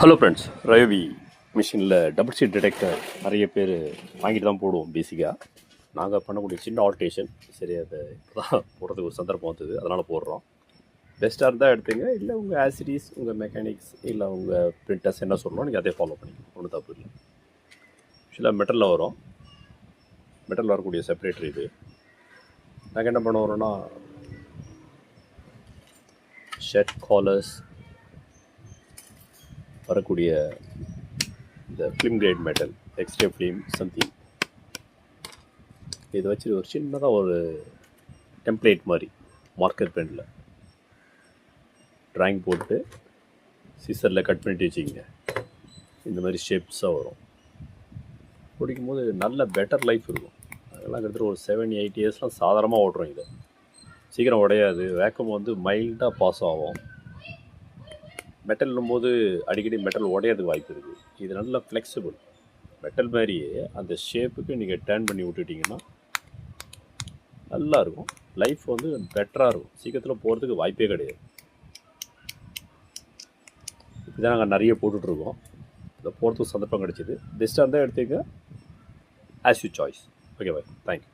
Hello friends, Ravi மிஷினில் double seat detector நிறைய பேர் வாங்கிட்டு தான் போடுவோம். பேசிக்காக நாங்கள் பண்ணக்கூடிய சின்ன ஆல்ட்ரேஷன் சரி, அதை இப்போ தான் போடுறதுக்கு ஒரு சந்தர்ப்பம் வந்தது, அதனால் போடுறோம். பெஸ்ட்டாக இருந்தால் எடுத்துங்க, இல்லை உங்கள் ஆசிரிஸ், உங்கள் மெக்கானிக்ஸ், இல்லை உங்கள் பிரிண்டர்ஸ் என்ன சொல்லணும் நீங்கள் அதே ஃபாலோ பண்ணிக்கணும், ஒன்றும் தப்பு இல்லை. ஆக்சுவலாக மெட்டலில் வரும், மெட்டலில் வரக்கூடிய செப்பரேட்டர் இது. நாங்கள் என்ன பண்ண வரோன்னா ஷர்ட் காலர்ஸ் வரக்கூடிய இந்த film great metal, extra film something, இதை வச்சு ஒரு சின்னதாக ஒரு டெம்ப்ளேட் மாதிரி மார்க்கர் பெனில் ட்ராயிங் போட்டு சிசரில் கட் பண்ணிட்டு வச்சுக்கிங்க. இந்த மாதிரி ஷேப்ஸாக வரும். பிடிக்கும்போது நல்ல பெட்டர் லைஃப் இருக்கும். அதெல்லாம் கிட்டத்தட்ட ஒரு 7-8 இயர்ஸ்லாம் சாதாரணமாக ஓட்டுறோம். இதை சீக்கிரம் உடையாது. வேக்கம் வந்து மைல்டாக பாஸ் ஆகும். மெட்டல்னும் போது அடிக்கடி மெட்டல் உடையறதுக்கு வாய்ப்பு இருக்குது. இது நல்ல ஃப்ளெக்சிபிள் மெட்டல் மாதிரியே அந்த ஷேப்புக்கு நீங்கள் டேர்ன் பண்ணி விட்டுட்டிங்கன்னா நல்லாயிருக்கும். லைஃப் வந்து பெட்டராக இருக்கும். சீக்கிரத்தில் போகிறதுக்கு வாய்ப்பே கிடையாது. இதுதான் நாங்கள் நிறைய போட்டுட்ருக்கோம். இதை போகிறதுக்கு சந்தர்ப்பம் கிடைச்சிது. பெஸ்ட்டாக இருந்தால் எடுத்துக்க, as you choice. Okay bye, thank you.